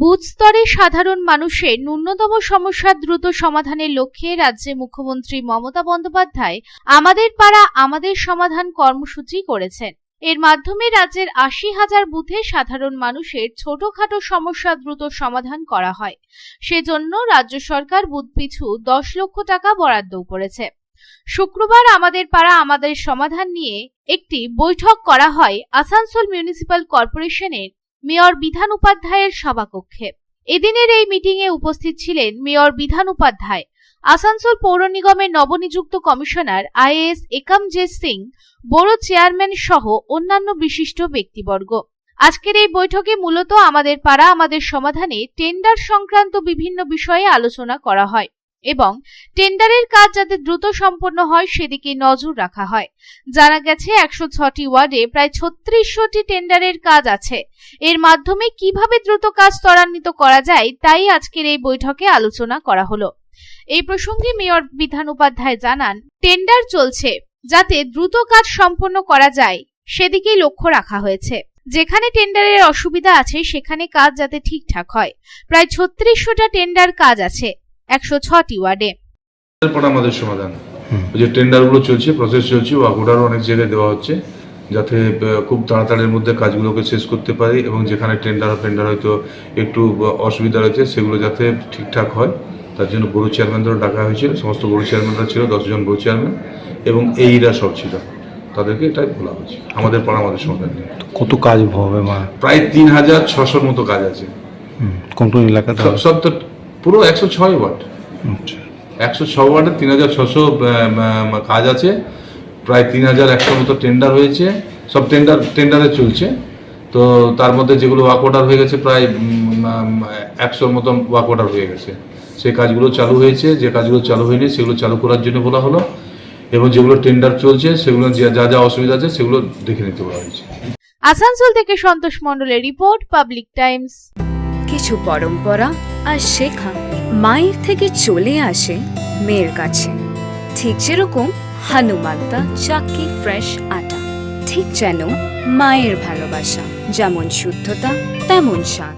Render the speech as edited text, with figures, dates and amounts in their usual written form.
Booth স্তরে সাধারণ মানুষের ন্যূনতম সমস্যার দ্রুত সমাধানের লক্ষ্যে রাজ্যে মুখ্যমন্ত্রী মমতা বন্দ্যোপাধ্যায় আমাদের পাড়া আমাদের সমাধান কর্মসূচি করেছেন। এর মাধ্যমে রাজ্যের ৮০,০০০ বুথে সাধারণ মানুষের ছোটখাটো সমস্যা দ্রুত সমাধান করা হয়। সেজন্য রাজ্য সরকার বুথ পিছু ১০ লক্ষ টাকা বরাদ্দ করেছে। শুক্রবার আমাদের পাড়া আমাদের সমাধান নিয়ে একটি বৈঠক করা হয় আসানসোল মিউনিসিপাল কর্পোরেশনের মেয়র বিধান উপাধ্যায়ের সভাকক্ষে। এদিনের এই মিটিংয়ে উপস্থিত ছিলেন মেয়র বিধান উপাধ্যায়, আসানসোল পৌর নিগমের নবনিযুক্ত কমিশনার আইএএস একামজেত সিং, বড় চেয়ারম্যান সহ অন্যান্য বিশিষ্ট ব্যক্তিবর্গ। আজকের এই বৈঠকে মূলত আমাদের পাড়া আমাদের সমাধানে টেন্ডার সংক্রান্ত বিভিন্ন বিষয়ে আলোচনা করা হয় এবং টেন্ডারের কাজ যাতে দ্রুত সম্পন্ন হয় সেদিকে নজর রাখা হয়। জানা গেছে ১০৬টি ওয়ার্ডে প্রায় ৩৬০০টি টেন্ডারের কাজ আছে। এর মাধ্যমে কিভাবে দ্রুত কাজ ত্বরান্বিত করা যায় তাই আজকের এই বৈঠকে আলোচনা করা হলো। এই প্রসঙ্গে মেয়র বিধান উপাধ্যায় জানান, টেন্ডার চলছে, যাতে দ্রুত কাজ সম্পন্ন করা যায় সেদিকেই লক্ষ্য রাখা হয়েছে। যেখানে টেন্ডারের অসুবিধা আছে সেখানে কাজ যাতে ঠিকঠাক হয়। প্রায় ৩৬০০টা টেন্ডার কাজ আছে ১০৬টি ওয়ার্ডে। এরপর আমাদের সমাধান যে টেন্ডারগুলো চলছে, প্রসেস চলছে, ওয়ার্ডারও অনেক জায়গায় দেওয়া হচ্ছে যাতে খুব তাড়াতাড়ির মধ্যে কাজগুলোকে শেষ করতে পারি এবং যেখানে টেন্ডার হয়তো একটু অসুবিধা রয়েছে সেগুলো যাতে ঠিকঠাক হয় তার জন্য বড় চেয়ারম্যানদেরও ডাকা হয়েছিল। সমস্ত বড় চেয়ারম্যানরা ছিল, 10 জন বড় চেয়ারম্যান এবং এইরা সব ছিল, তাদেরকে এটাই বলা হয়েছে আমাদের পাড়া আমাদের সমাধান নিয়ে। কত কাজ হবে? প্রায় ৩৬০০ মতো কাজ আছে। কোন কোন এলাকাতে? সব তো পুরো ১০৬ ওয়ার্ড। ১০৬ ওয়ার্ডে ৩৬০০ কাজ আছে। প্রায় ৩১০০ মতো টেন্ডার হয়েছে, সব টেন্ডারে চলছে। তো তার মধ্যে যেগুলো ওয়ার্ক অর্ডার হয়ে গেছে প্রায় ১০০ মতো ওয়ার্ক অর্ডার হয়ে গেছে। সেই কাজগুলো চালু হয়েছে, যে কাজগুলো চালু হয়নি সেগুলো চালু করার জন্য বলা হলো এবং যেগুলো টেন্ডার চলছে সেগুলো যা যা অসুবিধা আছে সেগুলো দেখে নিতে বলা হয়েছে। আসানসোল থেকে সন্তোষ মণ্ডলের রিপোর্ট, পাবলিক টাইমস। কিছু পরম্পরা আর শেখা মায়ের থেকে চলে আসে মেয়ের কাছে। ঠিক যেরকম হনুমান্তা চাক্কি ফ্রেশ আটা, ঠিক যেন মায়ের ভালোবাসা, যেমন শুদ্ধতা তেমন স্বাদ।